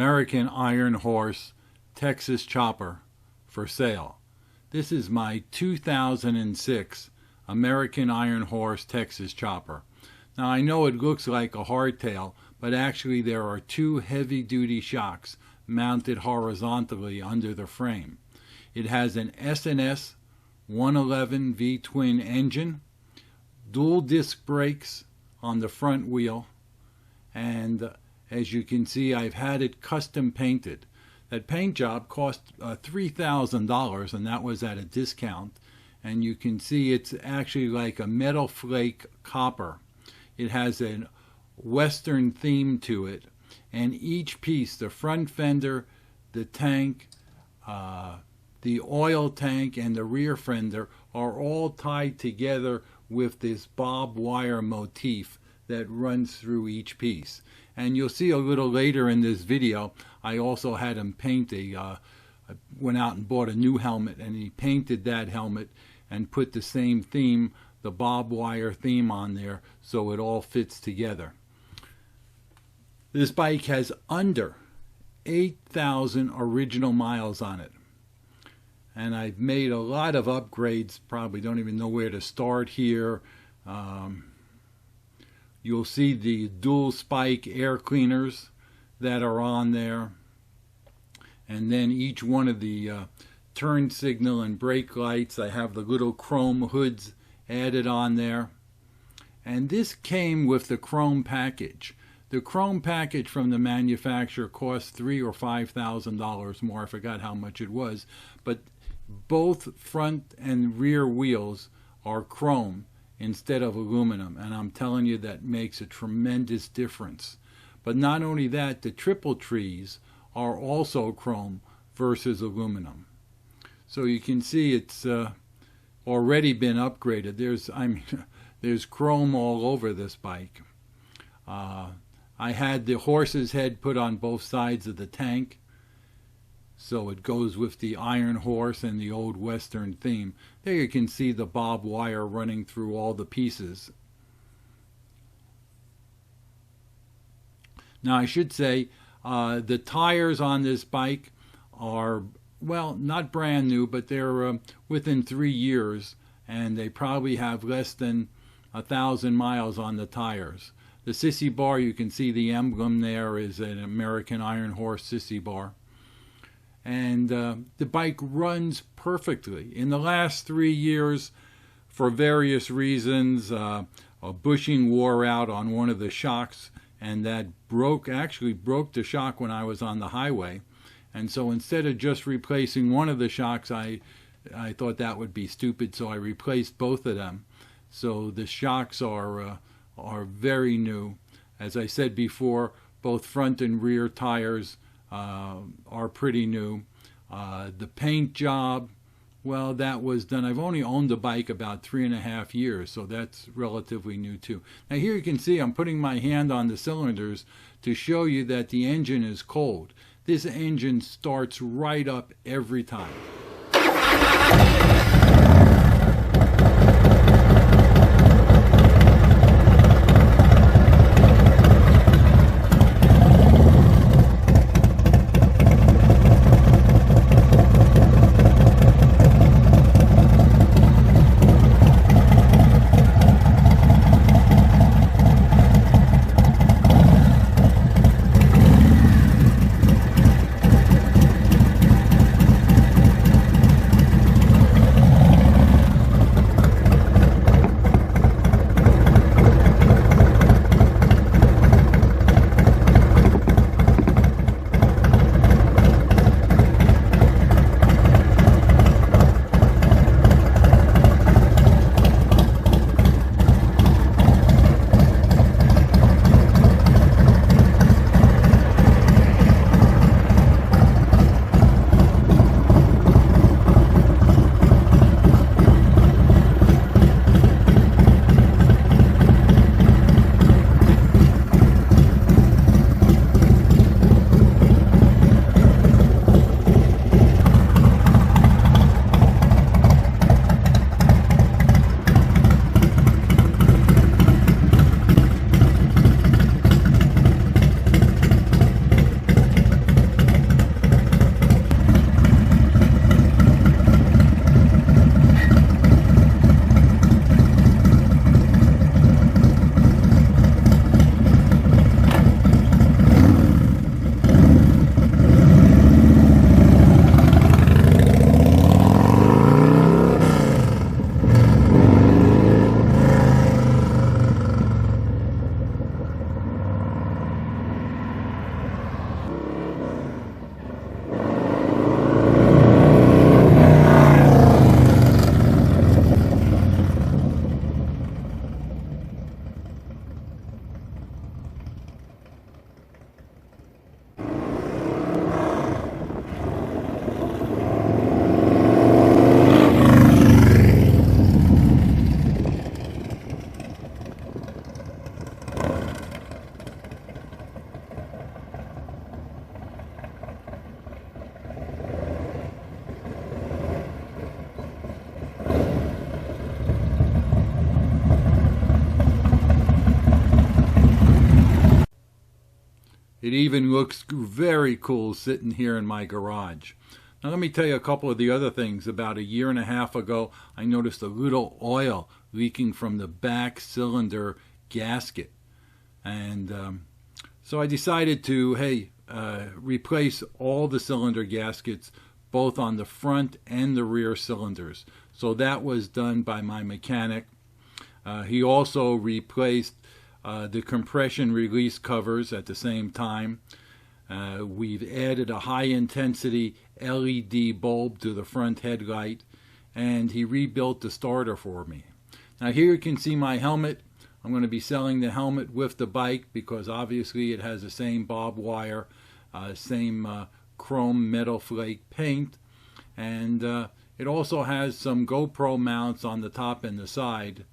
American Ironhorse Texas Chopper for sale. This is my 2006 American Ironhorse Texas Chopper. Now I know it looks like a hardtail, but actually there are two heavy-duty shocks mounted horizontally under the frame. It has an S&S 111 V-twin engine, dual disc brakes on the front wheel, and as you can see, I've had it custom painted. That paint job cost $3,000, and that was at a discount. And you can see it's actually like a metal flake copper. It has a Western theme to it, and each piece, the front fender, the tank, the oil tank, and the rear fender, are all tied together with this barbed wire motif that runs through each piece. And you'll see a little later in this video, I also had him paint I went out and bought a new helmet, and he painted that helmet and put the same theme, the barbed wire theme, on there so it all fits together. This bike has under 8,000 original miles on it. And I've made a lot of upgrades, probably don't even know where to start here. You'll see the dual spike air cleaners that are on there. And then each one of the turn signal and brake lights, I have the little chrome hoods added on there. And this came with the chrome package. The chrome package from the manufacturer cost $3,000 or $5,000 more. I forgot how much it was. But both front and rear wheels are chrome instead of aluminum, and I'm telling you, that makes a tremendous difference. But not only that, the triple trees are also chrome versus aluminum. So you can see it's already been upgraded. There's chrome all over this bike. I had the horse's head put on both sides of the tank, so it goes with the Iron Horse and the old Western theme. There you can see the barbed wire running through all the pieces. Now I should say the tires on this bike are, well, not brand new, but they're within 3 years, and they probably have less than 1,000 miles on the tires. The sissy bar, you can see the emblem there is an American Ironhorse sissy bar. And the bike runs perfectly. In the last 3 years, for various reasons, a bushing wore out on one of the shocks, and that actually broke the shock when I was on the highway. And so instead of just replacing one of the shocks, I thought that would be stupid, so I replaced both of them. So the shocks are very new. As I said before, both front and rear tires are pretty new. The paint job, well, that was done. I've only owned the bike about 3.5 years, so that's relatively new too. Now here you can see I'm putting my hand on the cylinders to show you that the engine is cold. This engine starts right up every time. It even looks very cool sitting here in my garage. Now let me tell you a couple of the other things. About a year and a half ago, I noticed a little oil leaking from the back cylinder gasket. And so I decided to, replace all the cylinder gaskets, both on the front and the rear cylinders. So that was done by my mechanic. He also replaced the compression release covers at the same time. We've added a high-intensity LED bulb to the front headlight, and he rebuilt the starter for me. Now here you can see my helmet. I'm going to be selling the helmet with the bike because obviously it has the same barbed wire, same chrome metal flake paint, and it also has some GoPro mounts on the top and the side,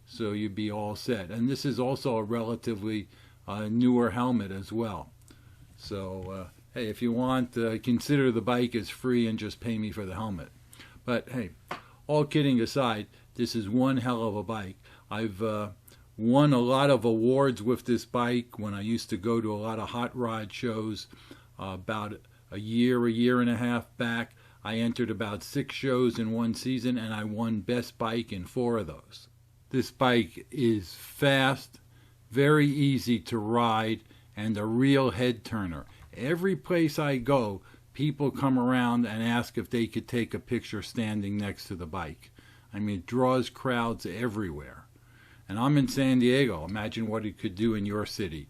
so you'd be all set. And this is also a relatively newer helmet as well. So hey, if you want, consider the bike as free and just pay me for the helmet. But hey, all kidding aside, this is one hell of a bike. I've won a lot of awards with this bike when I used to go to a lot of hot rod shows. About a year and a half back, I entered about 6 shows in one season, and I won best bike in 4 of those. This bike is fast, very easy to ride, and a real head turner. Every place I go, people come around and ask if they could take a picture standing next to the bike. I mean, it draws crowds everywhere. And I'm in San Diego. Imagine what it could do in your city.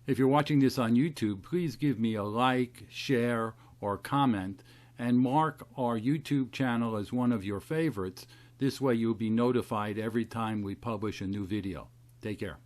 If you're watching this on YouTube, please give me a like, share, or comment, and mark our YouTube channel as one of your favorites. This way you'll be notified every time we publish a new video. Take care.